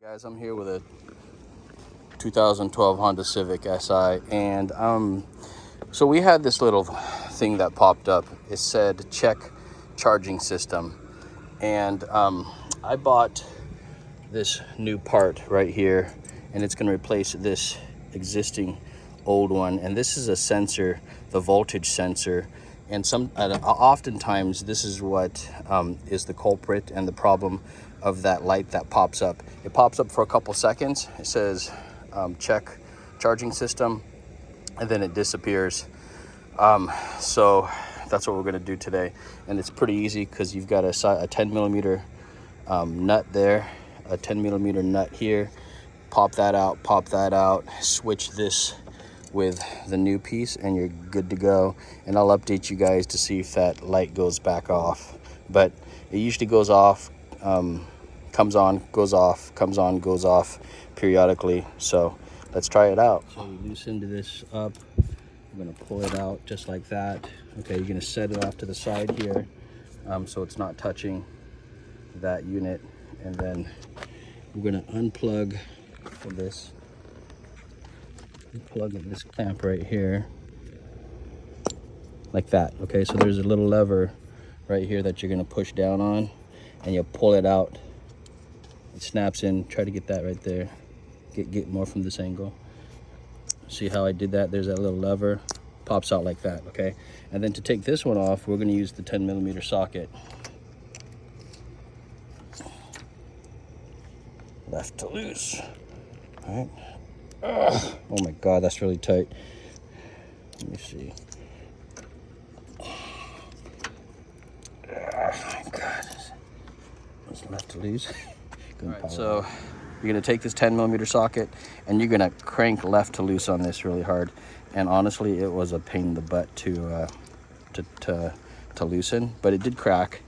Guys, I'm here with a 2012 Honda Civic Si, and so we had this little thing that popped up. It said check charging system, and I bought this new part right here, and it's going to replace this existing old one. And this is a sensor, the voltage sensor, and oftentimes this is what is the culprit and the problem of that light that pops up. It pops up for a couple seconds. It says check charging system, and then it disappears. So that's what we're going to do today, and it's pretty easy because you've got a 10 millimeter nut there, a 10 millimeter nut here. Pop that out, switch this with the new piece, and you're good to go. And I'll update you guys to see if that light goes back off, but it usually goes off, comes on, goes off, comes on, goes off periodically. So let's try it out. So we loosened this up. I'm gonna pull it out just like that. Okay, you're gonna set it off to the side here, so it's not touching that unit. And then we're gonna unplug this. Plug in this clamp right here, like that. Okay, so there's a little lever right here that you're gonna push down on, and you'll pull it out. It snaps in. Try to get that right there. Get more from this angle. See how I did that? There's that little lever, pops out like that. Okay, and then to take this one off, we're gonna use the 10 millimeter socket. Left to loose. All right. Ugh. Oh my God, that's really tight. Let me see. Oh my God, it's left to loose. All right, so you're gonna take this 10 millimeter socket and you're gonna crank left to loose on this really hard. And honestly, it was a pain in the butt to loosen, but it did crack.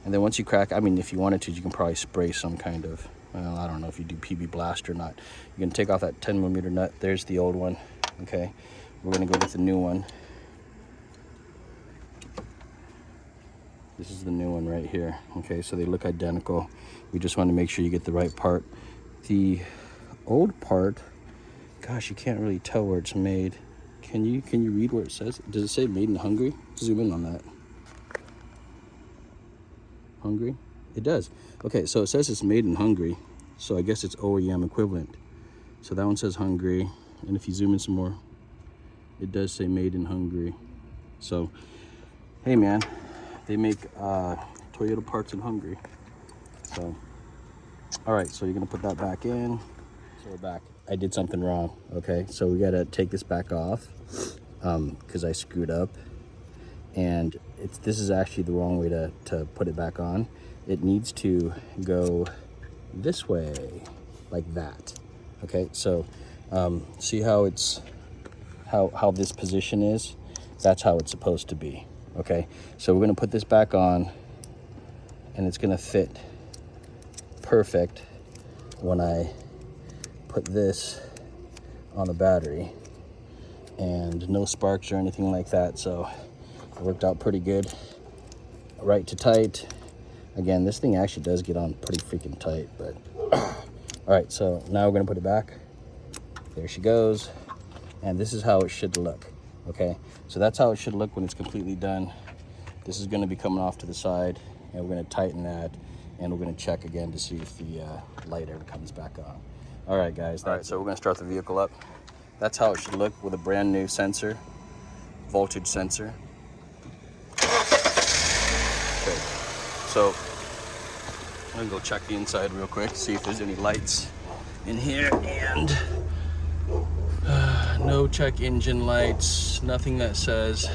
And then once you crack, I mean, if you wanted to, you can probably spray some kind of, well, I don't know if you do PB blast or not. You're gonna take off that 10 millimeter nut. There's the old one. Okay, we're gonna go with the new one. This is the new one right here. Okay, so they look identical. We just want to make sure you get the right part. The old part, gosh, you can't really tell where it's made. Can you read where it says? Does it say made in Hungary? Zoom in on that. Hungary? It does. Okay, so it says it's made in Hungary, so I guess it's OEM equivalent. So that one says Hungary, and if you zoom in some more, it does say made in Hungary. So, hey man, they make Toyota parts in Hungary. So, all right, so you're gonna put that back in. So we're back. I did something wrong, okay? So we gotta take this back off because I screwed up. And this is actually the wrong way to put it back on. It needs to go this way, like that. Okay, so see how how this position is? That's how it's supposed to be. Okay, so we're gonna put this back on, and it's gonna fit perfect when I put this on the battery, and no sparks or anything like that. So it worked out pretty good. Right to tight. Again, this thing actually does get on pretty freaking tight, but all right, so now we're gonna put it back. There she goes, and this is how it should look. Okay, so that's how it should look when it's completely done. This is gonna be coming off to the side, and we're gonna tighten that, and we're gonna check again to see if the light ever comes back on. All right, guys. All right, so we're gonna start the vehicle up. That's how it should look with a brand new sensor, voltage sensor. Okay, so I'm gonna go check the inside real quick, see if there's any lights in here, and no check engine lights, nothing that says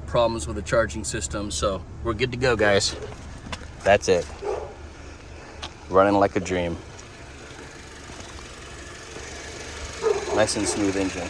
problems with the charging system. So we're good to go, guys. That's it. Running like a dream. Nice and smooth engine.